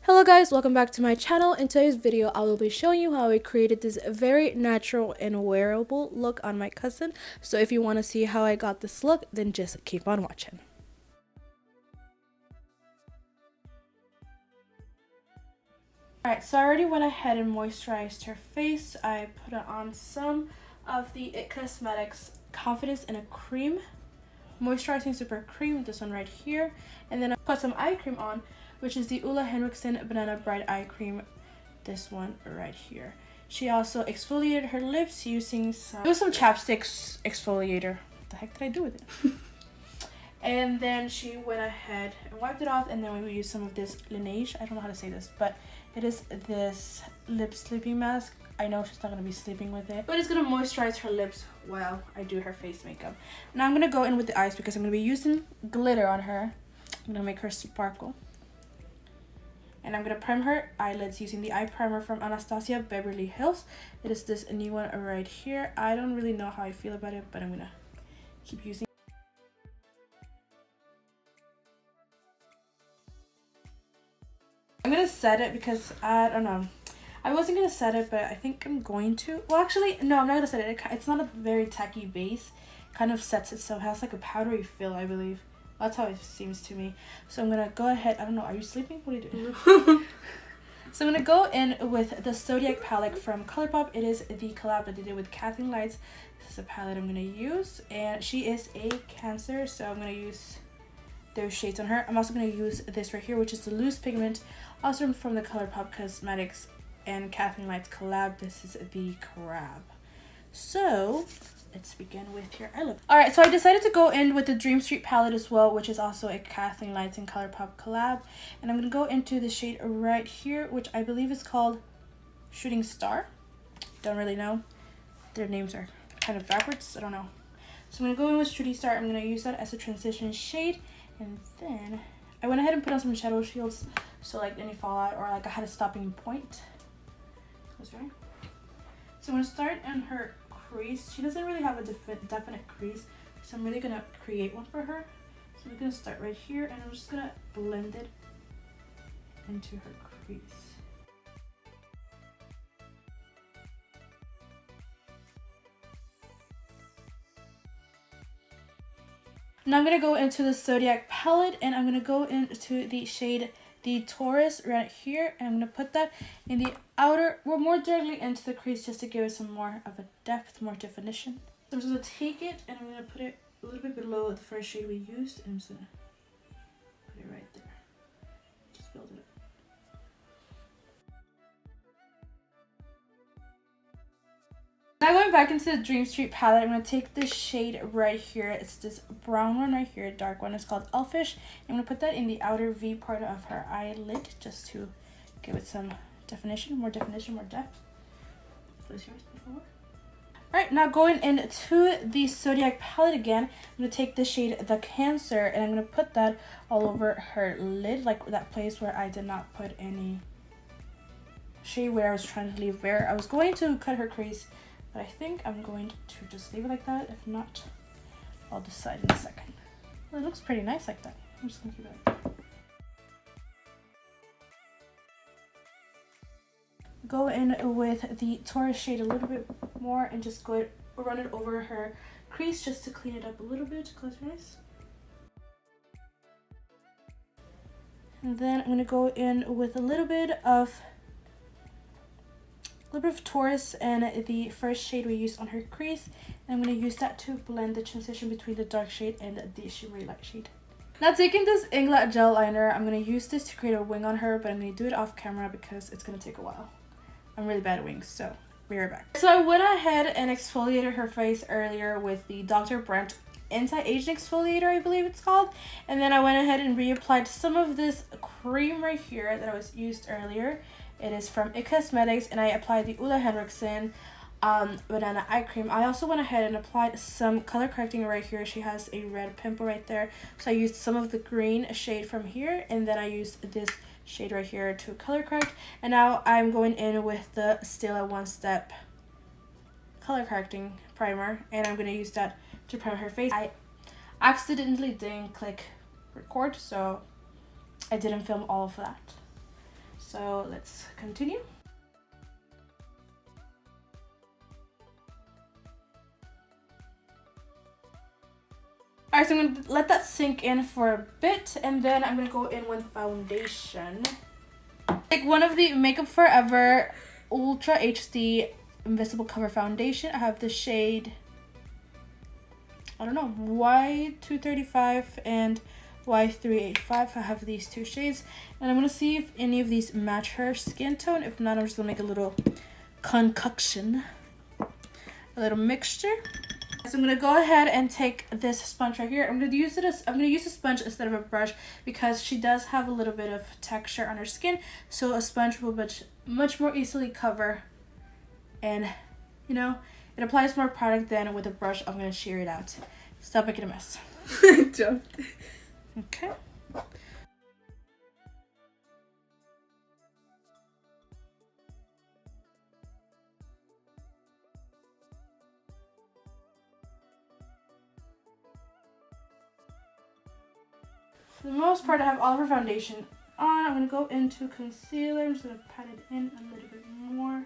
Hello guys, welcome back to my channel. In today's video, I will be showing you how I created this very natural and wearable look on my cousin. So if you want to see how I got this look, then just keep on watching. Alright, so I already went ahead and moisturized her face. I put on some of the It Cosmetics Confidence in a Cream Moisturizing Super Cream, this one right here. And then I put some eye cream on, which is the Ole Henriksen Banana Bright Eye Cream, this one right here. She also exfoliated her lips using some chapstick exfoliator. What the heck did I do with it? And then she went ahead and wiped it off, and then we will use some of this Laneige. I don't know how to say this, but it is this lip sleeping mask. I know she's not going to be sleeping with it, but it's going to moisturize her lips while I do her face makeup. Now I'm going to go in with the eyes because I'm going to be using glitter on her. I'm going to make her sparkle. And I'm going to prime her eyelids using the eye primer from Anastasia Beverly Hills. It is this new one right here. I don't really know how I feel about it, but I'm going to keep using it. I'm going to set it because I don't know. I wasn't going to set it, but I think I'm going to. Well, actually, no, I'm not going to set it. It's not a very tacky base. It kind of sets it so it has like a powdery feel, I believe. That's how it seems to me. So I'm going to go ahead. I don't know. Are you sleeping? What are you doing? So I'm going to go in with the Zodiac palette from Colourpop. It is the collab that they did with Kathleen Lights. This is a palette I'm going to use. And she is a Cancer, so I'm going to use those shades on her. I'm also going to use this right here, which is the Loose Pigment, also from the Colourpop Cosmetics and Kathleen Lights collab. This is the Crab. So let's begin with your eye look. Alright, so I decided to go in with the Dream Street palette as well, which is also a Kathleen Lights and Colourpop collab. And I'm going to go into the shade right here, which I believe is called Shooting Star. Don't really know. Their names are kind of backwards. I don't know. So I'm going to go in with Shooting Star. I'm going to use that as a transition shade. And then I went ahead and put on some shadow shields, so like any fallout or like I had a stopping point. That's right. So I'm going to start in her crease. She doesn't really have a definite crease, so I'm really going to create one for her. So I'm going to start right here, and I'm just going to blend it into her crease. Now I'm going to go into the Zodiac palette, and I'm going to go into the shade the Taurus right here, and I'm going to put that in the outer, or more directly into the crease, just to give it some more of a depth, more definition. So I'm just going to take it and I'm going to put it a little bit below the first shade we used, and I'm just going to put it right there. Just build it up. Now going back into the Dream Street palette, I'm going to take this shade right here. It's this brown one right here, dark one. It's called Elfish. I'm going to put that in the outer V part of her eyelid, just to give it some definition, more depth. Close yours before. Alright, now going into the Zodiac palette again, I'm going to take the shade The Cancer, and I'm going to put that all over her lid, like that place where I did not put any shade where I was trying to leave bare. I was going to cut her crease, but I think I'm going to just leave it like that. If not, I'll decide in a second. Well, it looks pretty nice like that. I'm just going to keep it like that. Go in with the Taurus shade a little bit more and just run it over her crease just to clean it up a little bit. Close your eyes. And then I'm going to go in with a little bit of Taurus and the first shade we used on her crease, and I'm going to use that to blend the transition between the dark shade and the shimmery light shade. Now taking this Inklet gel liner, I'm going to use this to create a wing on her, but I'm going to do it off camera because it's going to take a while. I'm really bad at wings, so be right back. So I went ahead and exfoliated her face earlier with the Dr. Brandt anti-aging exfoliator, I believe it's called, and then I went ahead and reapplied some of this cream right here that I was used earlier. It is from It Cosmetics, and I applied the Ole Henriksen Banana Eye Cream. I also went ahead and applied some color correcting right here. She has a red pimple right there, so I used some of the green shade from here, and then I used this shade right here to color correct. And now I'm going in with the Stila One Step color correcting primer, and I'm going to use that to prime her face. I accidentally didn't click record, so I didn't film all of that. So let's continue. Alright, so I'm gonna let that sink in for a bit, and then I'm gonna go in with foundation. Like one of the Makeup Forever Ultra HD Invisible Cover Foundation. I have the shade, I don't know, Y235 and Y385. I have these two shades, and I'm gonna see if any of these match her skin tone. If not, I'm just gonna make a little concoction, a little mixture. So I'm gonna go ahead and take this sponge right here. I'm gonna use a sponge instead of a brush because she does have a little bit of texture on her skin. So a sponge will much more easily cover, and you know, it applies more product than with a brush. I'm gonna shear it out. Stop making a mess. Jumped. Okay. For the most part, I have all of her foundation on. I'm going to go into concealer. I'm just going to pat it in a little bit more.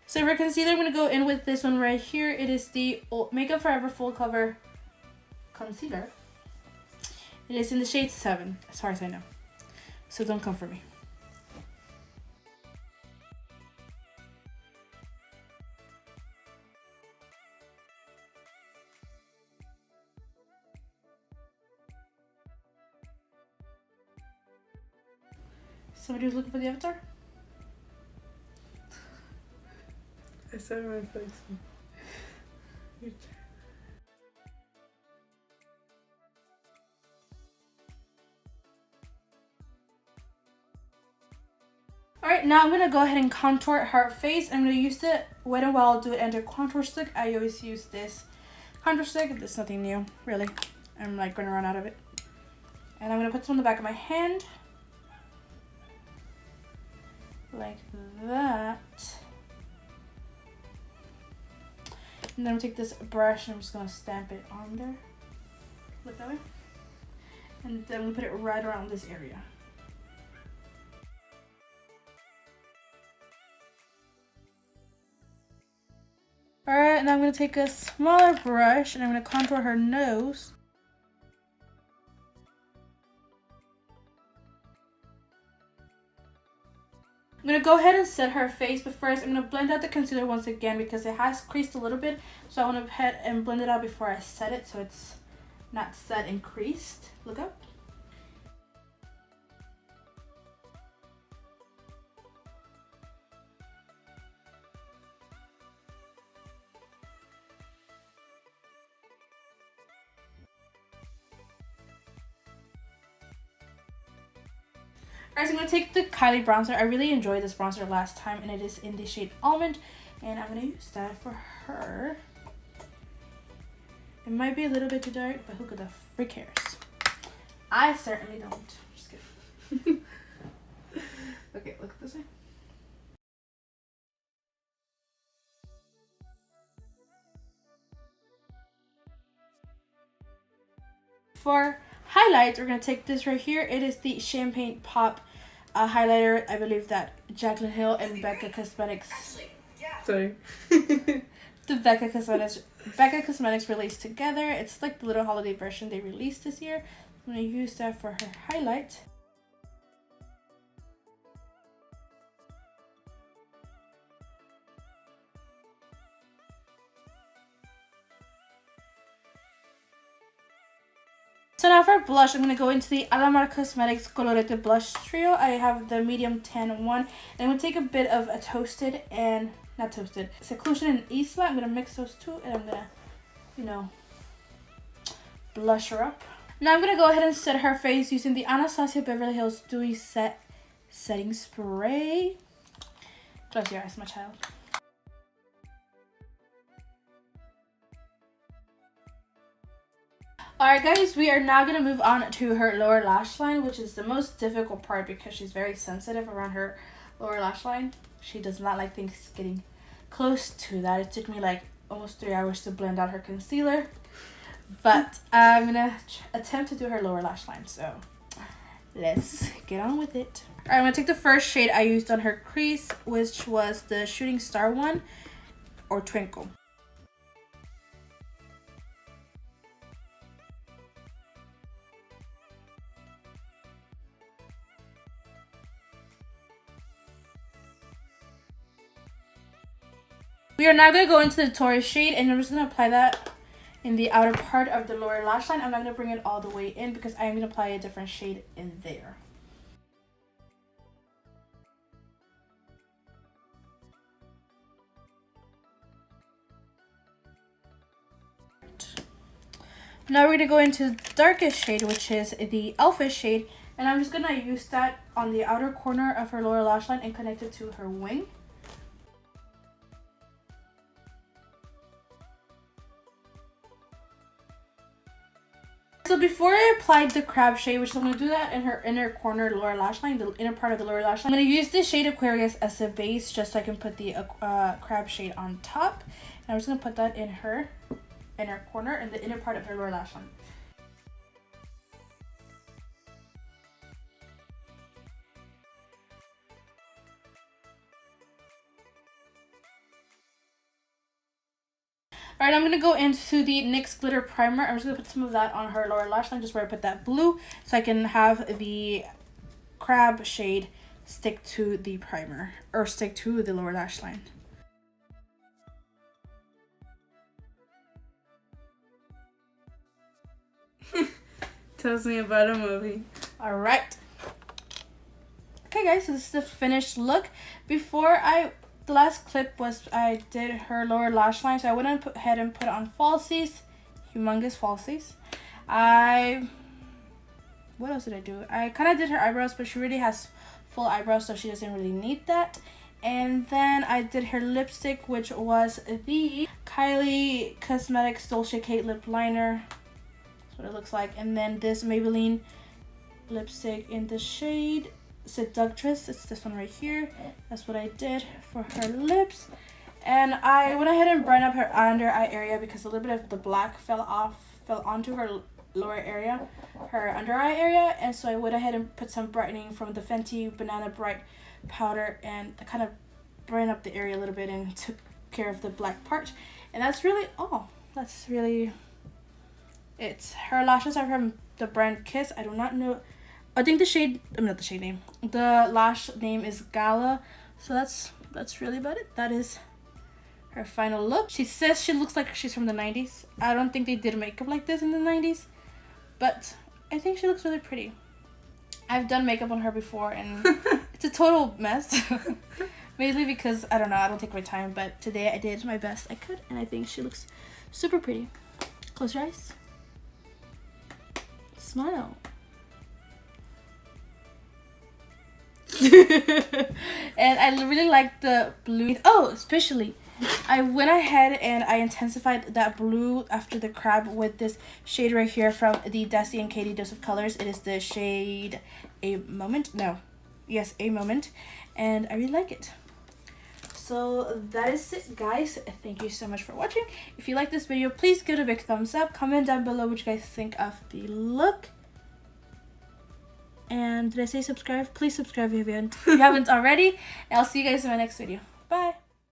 So for concealer, I'm going to go in with this one right here. It is the Makeup Forever Full Cover Concealer. It is in the shade 7, as far as I know. So don't come for me. Somebody was looking for the avatar? I saw my face. Alright, now I'm going to go ahead and contour her face. I'm going to use the Wet n Wild Do It Under contour stick. I always use this contour stick. There's nothing new, really. I'm like going to run out of it. And I'm going to put some on the back of my hand. Like that. And then I'm going to take this brush and I'm just going to stamp it on there. Look that way. And then I'm going to put it right around this area. Alright, now I'm going to take a smaller brush and I'm going to contour her nose. I'm going to go ahead and set her face, but first I'm going to blend out the concealer once again because it has creased a little bit. So I want to head and blend it out before I set it so it's not set and creased. Look up. Alright, so I'm going to take the Kylie bronzer. I really enjoyed this bronzer last time, and it is in the shade Almond. And I'm going to use that for her. It might be a little bit too dark, but who the freak cares? I certainly don't. Just kidding. Okay, look at this way. For highlights, we're going to take this right here. It is the Champagne Pop highlighter. I believe that Jaclyn Hill and Becca Cosmetics. Sorry. The Becca Cosmetics released together. It's like the little holiday version they released this year. I'm going to use that for her highlight. So now for blush, I'm going to go into the Almond Cosmetics Colorete Blush Trio. I have the medium tan one. And I'm going to take a bit of a toasted and, not toasted, Seclusion and Isla. I'm going to mix those two and I'm going to, you know, blush her up. Now I'm going to go ahead and set her face using the Anastasia Beverly Hills Dewy Setting Spray. Close your eyes, my child. Alright guys, we are now going to move on to her lower lash line, which is the most difficult part because she's very sensitive around her lower lash line. She does not like things getting close to that. It took me like almost 3 hours to blend out her concealer. But I'm going to attempt to do her lower lash line. So let's get on with it. All right, I'm gonna take the first shade I used on her crease, which was the Shooting Star one, or Twinkle. We are now going to go into the Taurus shade, and I'm just going to apply that in the outer part of the lower lash line. I'm not going to bring it all the way in because I am going to apply a different shade in there. Now we're going to go into the darkest shade, which is the Alpha shade, and I'm just going to use that on the outer corner of her lower lash line and connect it to her wing. So before I applied the crab shade, which I'm going to do that in her inner corner lower lash line, the inner part of the lower lash line, I'm going to use this shade Aquarius as a base just so I can put the crab shade on top. And I'm just going to put that in her inner corner and the inner part of her lower lash line. Alright, I'm going to go into the NYX Glitter Primer. I'm just going to put some of that on her lower lash line, just where I put that blue, so I can have the crab shade stick to the primer, or stick to the lower lash line. Tells me about a movie. Alright. Okay guys, so this is the finished look. The last clip was I did her lower lash line, so I went ahead and put on falsies, humongous falsies. What else did I do? I kind of did her eyebrows, but she really has full eyebrows, so she doesn't really need that. And then I did her lipstick, which was the Kylie Cosmetics Dolce K lip liner. That's what it looks like. And then this Maybelline lipstick in the shade Seductress. It's this one right here. That's what I did for her lips. And I went ahead and brightened up her under eye area because a little bit of the black fell onto her lower area, her under eye area. And so I went ahead and put some brightening from the Fenty Banana Bright powder, and I kind of brightened up the area a little bit and took care of the black part. And that's really all. That's really it. Her lashes are from the brand Kiss. I do not know. I think the shade, not the shade name, the lash name is Gala. So that's really about it. That is her final look. She says she looks like she's from the 90s. I don't think they did makeup like this in the 90s, but I think she looks really pretty. I've done makeup on her before and it's a total mess. Mainly because, I don't know, I don't take my time, but today I did my best I could, and I think she looks super pretty. Close your eyes. Smile. And I really like the blue. Oh, especially I went ahead and I intensified that blue after the crab with this shade right here from the Desi and Katie Dose of Colors. It is the shade A Moment. No, yes, A Moment, and I really like it. So that is it, guys. Thank you so much for watching. If you like this video, please give it a big thumbs up. Comment down below what you guys think of the look. And did I say subscribe? Please subscribe if you haven't already. And I'll see you guys in my next video.